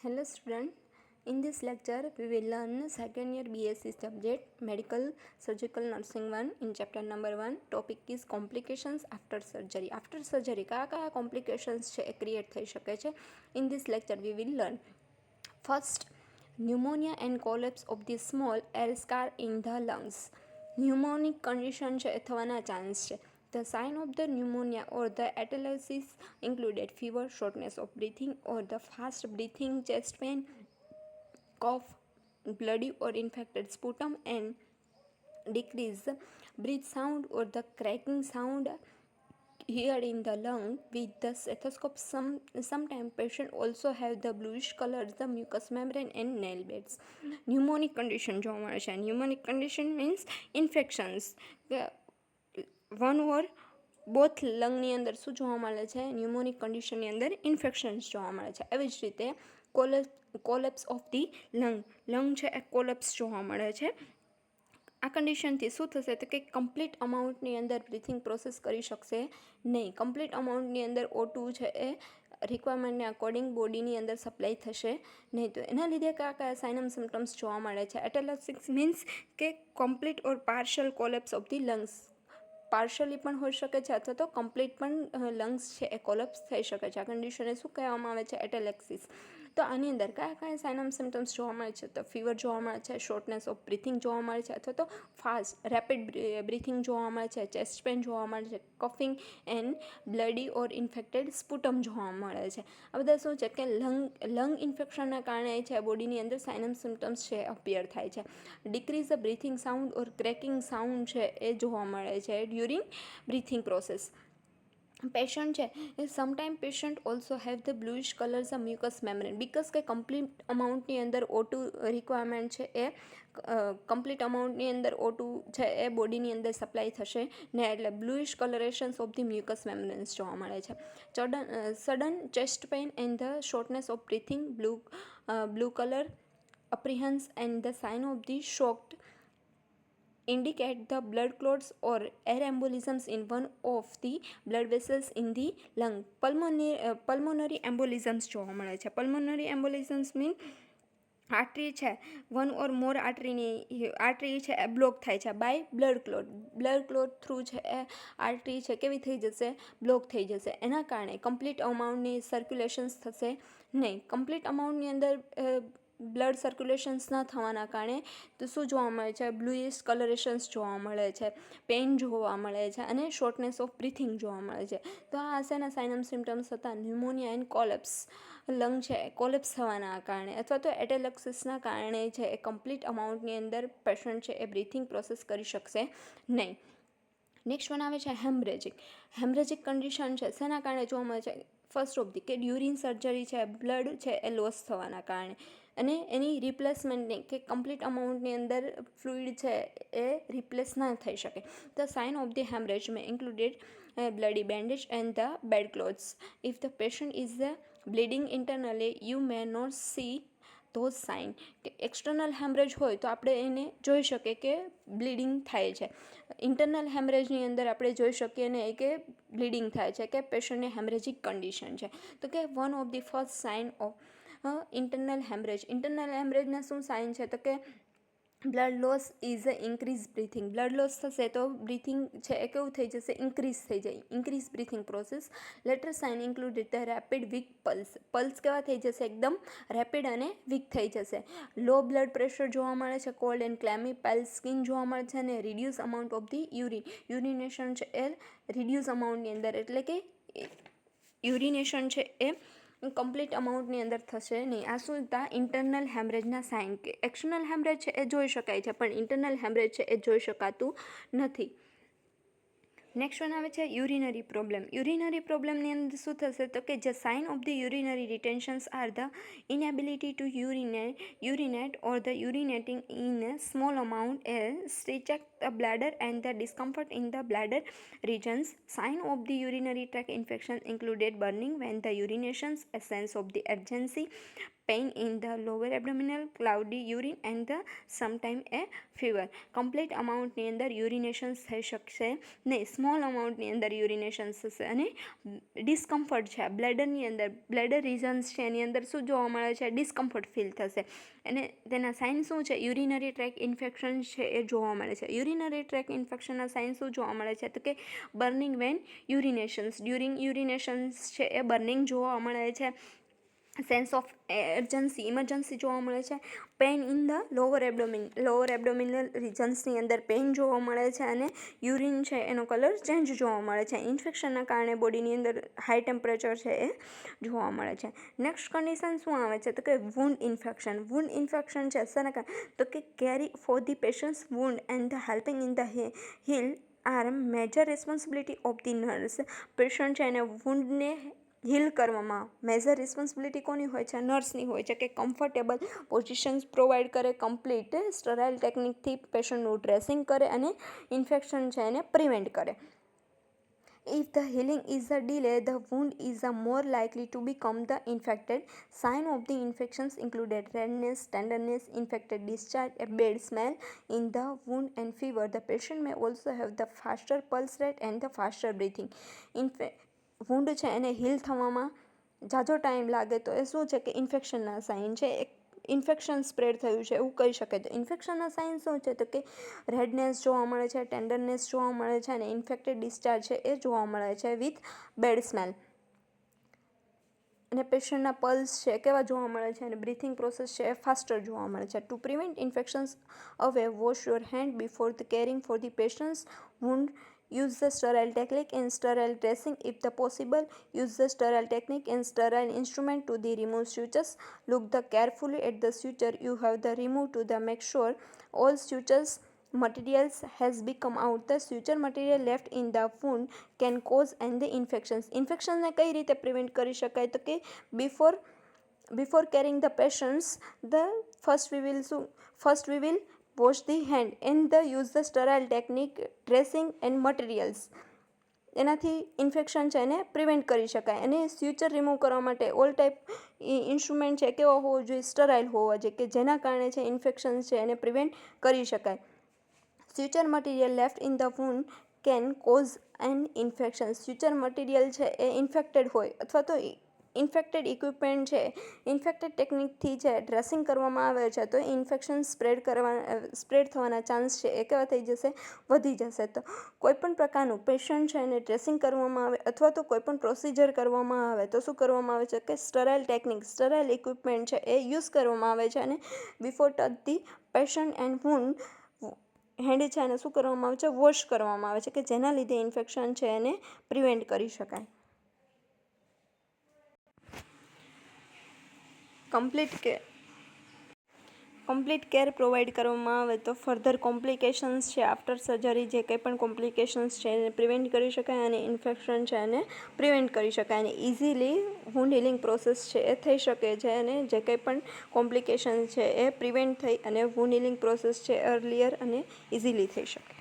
Hello student, in this lecture we will learn second year BSc subject Medical Surgical Nursing 1 in chapter number 1. Topic is complications after surgery. After surgery કયા complications છે એ create થઈ શકે છે. In this lecture we will learn first pneumonia and collapse of the small air scar in the lungs. Pneumonic condition છે એ થવાના chance છે. The sign of the pneumonia or the atelectasis included fever, shortness of breathing or the fast breathing, chest pain, cough, bloody or infected sputum and decreased breath sound or the cracking sound heard in the lung with the stethoscope. Sometimes patients also have the bluish color, the mucous membrane and nail beds. Pneumonic condition જોવા મળે છે. Pneumonic condition means infections. One or both લંગની અંદર શું જોવા મળે છે? Pneumonic કન્ડિશનની અંદર ઇન્ફેક્શન્સ જોવા મળે છે. એવી જ રીતે કોલેપ્સ ઓફ ધી લંગ છે એ કોલેપ્સ જોવા મળે છે. આ કન્ડિશનથી શું થશે તો કે કમ્પ્લીટ અમાઉન્ટની અંદર બ્રીથિંગ પ્રોસેસ કરી શકશે નહીં. કમ્પ્લીટ અમાઉન્ટની અંદર O2 છે એ રિક્વાયરમેન્ટને અકોર્ડિંગ બોડીની અંદર સપ્લાય થશે નહીં. તો એના લીધે કયા સાઇનમ સિમ્ટમ્સ જોવા મળે છે? એટેલેક્સિસ મીન્સ કે complete or partial collapse of the lungs. Partially પણ હોઈ શકે છે અથવા તો કમ્પ્લીટ પણ લંગ્સ છે એ કોલેપ્સ થઈ શકે છે. આ કન્ડિશનને શું કહેવામાં આવે છે? એટેલેક્સિસ. તો આની અંદર કયા સાઇનમ સિમ્ટમ્સ જોવા મળે છે? તો ફીવર જોવા મળે છે, શોર્ટનેસ ઓફ બ્રીથિંગ જોવા મળે છે અથવા તો ફાસ્ટ રેપિડ બ્રીથિંગ જોવા મળે છે, ચેસ્ટ પેન જોવા મળે છે, coughing and bloody or infected sputum જોવા મળે છે. આ બધા શું છે કે લંગ ઇન્ફેક્શનના કારણે છે બોડીની અંદર સાઇનમ સિમ્ટમ્સ છે અપિયર થાય છે. Decrease the breathing sound or cracking sound છે એ જોવા મળે છે ડ્યુરિંગ બ્રીથિંગ પ્રોસેસ. પેશન્ટ છે એ sometime patient also have the bluish colours the mucus membrane because કે કમ્પ્લીટ અમાઉન્ટની અંદર O2 રિક્વાયરમેન્ટ છે એ કમ્પ્લીટ અમાઉન્ટની અંદર O2 છે એ બોડીની અંદર સપ્લાય થશે ને એટલે bluish colourations of the mucus membranes જોવા મળે છે. Sudden chest pain and the shortness of breathing, blue colour apprehension and the sign of the shocked indicate the blood clots or air embolisms in one of the blood vessels in the lung. pulmonary embolisms જોવા મળે છે. pulmonary embolisms mean artery છે one or more artery છે એ block થાય છે by blood clot through છે એ artery છે કેવી થઈ જશે? બ્લોક થઈ જશે. એના કારણે કમ્પ્લીટ અમાઉન્ટની સર્ક્યુલેશન્સ થશે નહીં. કમ્પ્લીટ અમાઉન્ટની અંદર બ્લડ સર્ક્યુલેશન્સ ના થવાના કારણે તો શું જોવા મળે છે? બ્લુઇશ કલરેશન્સ જોવા મળે છે, પેઇન જોવા મળે છે અને શોર્ટનેસ ઓફ બ્રીથિંગ જોવા મળે છે. તો આ હશેના સાઇનમ સિમ્ટમ્સ હતા ન્યુમોનિયા એન્ડ કોલેપ્સ. લંગ છે એ કોલેપ્સ થવાના કારણે અથવા તો એટેલેક્સિસના કારણે છે એ કમ્પ્લીટ અમાઉન્ટની અંદર પેશન્ટ છે એ બ્રીથિંગ પ્રોસેસ કરી શકશે નહીં. નેક્સ્ટ વન આવે છે હેમરેજિક કન્ડિશન છે શેના કારણે જોવા મળે છે? ફર્સ્ટ ઓફ ધી કે ડ્યુરિંગ સર્જરી છે બ્લડ છે એ લોસ થવાના કારણે અને એની રિપ્લેસમેન્ટની કે કમ્પ્લીટ અમાઉન્ટની અંદર ફ્લુઇડ છે એ રિપ્લેસ ના થઈ શકે. The sign of the haemorrhage may included bloody bandage and the bed clothes. If the patient is bleeding internally, you may not see those sign. કે એક્સટર્નલ હેમરેજ હોય તો આપણે એને જોઈ શકીએ કે બ્લીડિંગ થાય છે. ઇન્ટરનલ હેમરેજની અંદર આપણે જોઈ શકીએ ને કે બ્લીડિંગ થાય છે કે પેશન્ટને હેમરેજિક કન્ડિશન છે. તો કે one of the first sign of internal હેમરેજના શું સાઇન છે? તો કે blood loss is a increase breathing. Blood loss થશે તો બ્રીથિંગ છે એ કેવું થઈ જશે? ઇન્ક્રીઝ થઈ જાય, increase breathing process. Later sign included the rapid weak pulse કેવા થઈ જશે? એકદમ રેપિડ અને વીક થઈ જશે. લો બ્લડ પ્રેશર જોવા મળે છે, કોલ્ડ એન્ડ ક્લેમી પેલ સ્કિન જોવા મળે છે અને reduce amount of the urination છે એ રિડ્યુસ અમાઉન્ટની અંદર એટલે કે યુરિનેશન છે એ કમ્પ્લીટ અમાઉન્ટની અંદર થશે નહીં. આ શું હતા? ઇન્ટરનલ હેમરેજના સાઇન. કે એક્સટર્નલ હેમરેજ છે એ જોઈ શકાય છે પણ ઇન્ટરનલ હેમરેજ છે એ જોઈ શકાતું નથી. નેક્સ્ટ વન આવે છે યુરિનરી પ્રોબ્લેમ. યુરિનરી પ્રોબ્લેમની અંદર શું થશે? તો કે જે sign of the urinary retentions are the inability to urinate or the urinating in small amount a stretch the bladder and the discomfort in the bladder regions. Sign of the urinary tract infection included burning when the urinations, a sense of the urgency, pain in the lower abdominal, cloudy urine and the sometime a fever. Complete અમાઉન્ટની અંદર urinations થઈ શકશે નહીં, small અમાઉન્ટની અંદર યુરિનેશન્સ થશે. અને discomfort છે બ્લેડરની અંદર, બ્લેડર રીઝન્સ છે એની અંદર શું જોવા મળે છે? ડિસ્કમ્ફર્ટ ફીલ થશે. અને તેના સાઇન શું છે? યુરિનરી ટ્રેક ઇન્ફેક્શન છે એ જોવા મળે છે. યુરિનરી ટ્રેક ઇન્ફેક્શનના સાઇન શું જોવા મળે છે? તો કે બર્નિંગ વેન યુરિનેશન્સ, ડ્યુરિંગ યુરિનેશન્સ છે એ બર્નિંગ જોવા મળે છે. સેન્સ ઓફ એર્જન્સી, ઇમરજન્સી જોવા મળે છે. Pain in the lower abdominal રિજન્સની અંદર પેઇન જોવા મળે છે. અને યુરિન છે એનો કલર ચેન્જ જોવા મળે છે. ઇન્ફેક્શનના કારણે બોડીની અંદર હાઈ ટેમ્પરેચર છે એ જોવા મળે છે. નેક્સ્ટ કન્ડિશન શું આવે છે? તો કે વુન્ડ ઇન્ફેક્શન. વુન્ડ ઇન્ફેક્શન છે શેના કારણે? તો કે carry for the patients wound and the helping in the heal are major responsibility of the nurse. Patient છે એને વુન્ડને હીલ કરવામાં મેજર રિસ્પોન્સિબિલિટી કોની હોય છે? નર્સની હોય છે. કે કમ્ફર્ટેબલ પોઝિશન્સ પ્રોવાઈડ કરે, કમ્પ્લીટ સ્ટરાઇલ ટેકનિકથી પેશન્ટનું ડ્રેસિંગ કરે અને ઇન્ફેક્શન છે એને પ્રિવેન્ટ કરે. If the healing is a delay, the wound is a more likely to become the infected. Sign of the infections included redness, tenderness, infected discharge, a bad smell in the wound and fever. The patient may also have the faster pulse rate and the faster breathing. વૂન્ડ છે એને heel થવામાં ઝાઝો time લાગે તો એ શું છે? કે ઇન્ફેક્શનના sign છે. Infection spread થયું છે એવું કહી શકે. તો ઇન્ફેક્શનના સાઇન શું છે? તો કે રેડનેસ જોવા મળે છે, ટેન્ડરનેસ જોવા મળે છે અને ઇન્ફેક્ટેડ ડિસ્ચાર્જ છે એ જોવા મળે છે વિથ બેડ સ્મેલ. અને પેશન્ટના પલ્સ છે કેવા જોવા મળે છે અને બ્રીથિંગ પ્રોસેસ છે એ ફાસ્ટર જોવા મળે છે. To prevent infections away, wash your hand before the caring for the patients wound. Use the sterile technique and sterile dressing if the possible. Use the sterile technique and sterile instrument to the remove sutures. Look the carefully at the suture you have the remove to the make sure all sutures materials has become out. The suture material left in the wound can cause and the infections. ઇન્ફેક્શનને કઈ રીતે prevent કરી શકાય? તો કે before carrying the patients, first we will wash the hand and use the sterile technique, dressing and materials. એનાથી infection છે એને prevent કરી શકાય. અને સ્યુચર રિમૂવ કરવા માટે ઓલ ટાઈપ ઇન્સ્ટ્રુમેન્ટ છે કેવો હોવો જોઈએ? સ્ટરાઇલ હોવા જોઈએ, કે જેના કારણે છે ઇન્ફેક્શન છે એને પ્રિવેન્ટ કરી શકાય. Suture material left in the wound can cause an infection. Suture material છે એ ઇન્ફેક્ટેડ હોય અથવા તો ઇન્ફેક્ટેડ ઇક્વિપમેન્ટ છે, ઇન્ફેક્ટેડ ટેકનિકથી છે ડ્રેસિંગ કરવામાં આવે છે તો ઇન્ફેક્શન સ્પ્રેડ થવાના ચાન્સ છે એ કેવા થઈ જશે? વધી જશે. તો કોઈપણ પ્રકારનું પેશન્ટ છે એને ડ્રેસિંગ કરવામાં આવે અથવા તો કોઈપણ પ્રોસિજર કરવામાં આવે તો શું કરવામાં આવે છે? કે સ્ટરાઇલ ટેકનિક, સ્ટરાઇલ ઇક્વિપમેન્ટ છે એ યુઝ કરવામાં આવે છે. અને before touch the patient and wound, hand છે એને શું કરવામાં આવે છે? વોશ કરવામાં આવે છે, કે જેના લીધે ઇન્ફેક્શન છે એને પ્રિવેન્ટ કરી શકાય. કમ્પ્લીટ કેર પ્રોવાઈડ કરવામાં આવે તો ફર્ધર કોમ્પ્લિકેશન્સ છે આફ્ટર સર્જરી, જે કંઈ પણ કોમ્પ્લિકેશન્સ છે એને પ્રિવેન્ટ કરી શકાય અને ઇન્ફેક્શન છે એને પ્રિવેન્ટ કરી શકાય. અને ઇઝીલી વૂન્ડ હિલિંગ પ્રોસેસ છે એ થઈ શકે છે. અને જે કંઈ પણ કોમ્પ્લિકેશન છે એ પ્રિવેન્ટ થઈ અને વૂન્ડ હિલિંગ પ્રોસેસ છે અર્લિયર અને ઇઝીલી થઈ શકે.